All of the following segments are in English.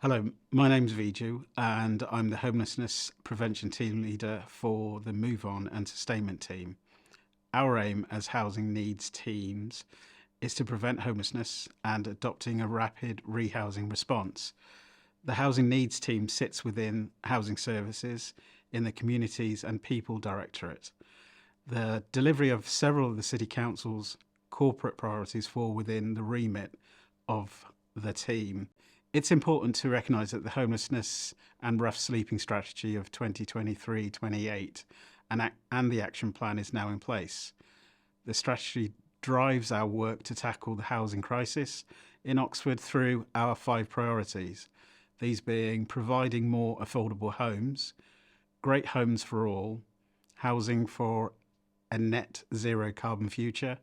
Hello, my name's Viju and I'm the Homelessness Prevention Team Leader for the Move On and Sustainment team. Our aim as housing needs teams is to prevent homelessness and adopting a rapid rehousing response. The housing needs team sits within Housing Services in the Communities and People Directorate. The delivery of several of the City Council's corporate priorities fall within the remit of the team. It's important to recognise that the homelessness and rough sleeping strategy of 2023-28 and the action plan is now in place. The strategy drives our work to tackle the housing crisis in Oxford through our 5 priorities, these being providing more affordable homes, great homes for all, housing for a net zero carbon future,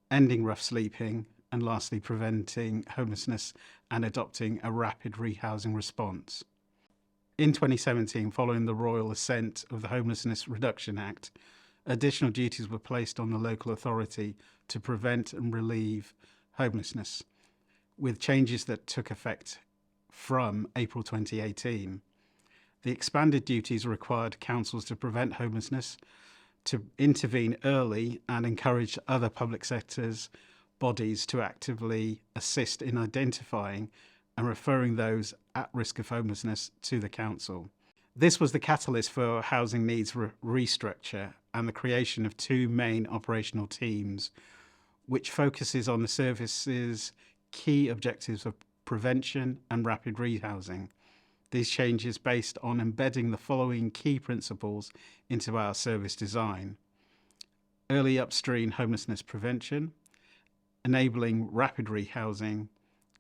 ending rough sleeping, and lastly, preventing homelessness and adopting a rapid rehousing response. In 2017, following the royal assent of the Homelessness Reduction Act, additional duties were placed on the local authority to prevent and relieve homelessness, with changes that took effect from April 2018. The expanded duties required councils to prevent homelessness, to intervene early and encourage other public sectors bodies to actively assist in identifying and referring those at risk of homelessness to the council. This was the catalyst for housing needs restructure and the creation of 2 main operational teams, which focuses on the service's key objectives of prevention and rapid rehousing. These changes based on embedding the following key principles into our service design: early upstream homelessness prevention, enabling rapid rehousing,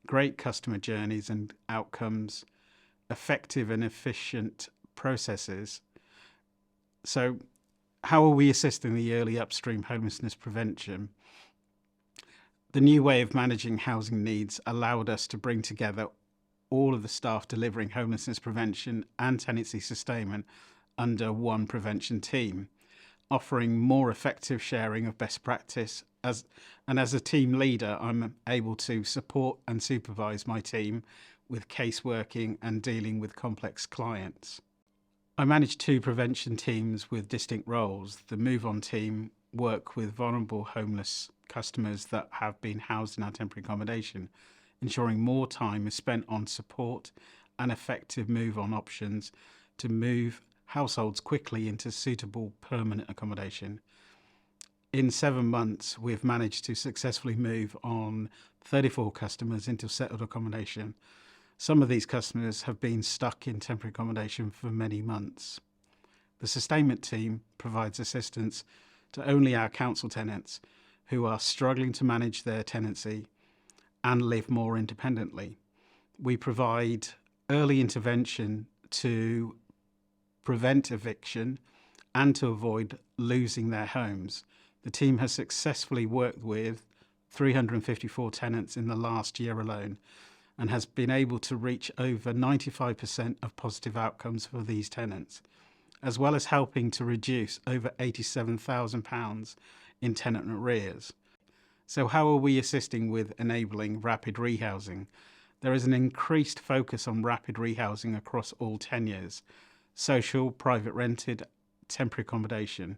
great customer journeys and outcomes, effective and efficient processes. So how are we assisting the early upstream homelessness prevention? The new way of managing housing needs allowed us to bring together all of the staff delivering homelessness prevention and tenancy sustainment under one prevention team, offering more effective sharing of best practice. As a team leader, I'm able to support and supervise my team with caseworking and dealing with complex clients. I manage 2 prevention teams with distinct roles. The Move On team work with vulnerable homeless customers that have been housed in our temporary accommodation, ensuring more time is spent on support and effective move-on options to move households quickly into suitable permanent accommodation. In 7 months, we've managed to successfully move on 34 customers into settled accommodation. Some of these customers have been stuck in temporary accommodation for many months. The sustainment team provides assistance to only our council tenants who are struggling to manage their tenancy and live more independently. We provide early intervention to prevent eviction and to avoid losing their homes. The team has successfully worked with 354 tenants in the last year alone and has been able to reach over 95% of positive outcomes for these tenants, as well as helping to reduce over £87,000 in tenant arrears. So how are we assisting with enabling rapid rehousing? There is an increased focus on rapid rehousing across all tenures: social, private rented, temporary accommodation.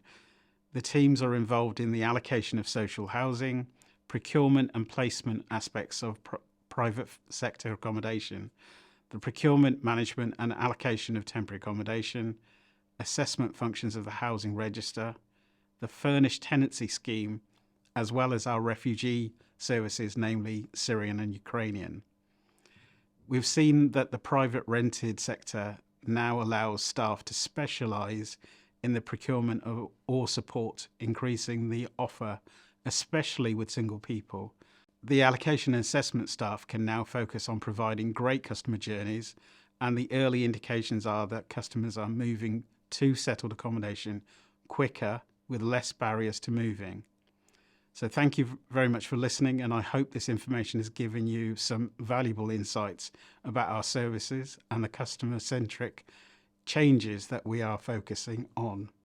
The teams are involved in the allocation of social housing, procurement and placement aspects of private sector accommodation, the procurement, management and allocation of temporary accommodation, assessment functions of the housing register, the furnished tenancy scheme, as well as our refugee services, namely Syrian and Ukrainian. We've seen that the private rented sector now allows staff to specialise in the procurement of or support, increasing the offer, especially with single people. The allocation and assessment staff can now focus on providing great customer journeys, and the early indications are that customers are moving to settled accommodation quicker with less barriers to moving. So thank you very much for listening, and I hope this information has given you some valuable insights about our services and the customer-centric changes that we are focusing on.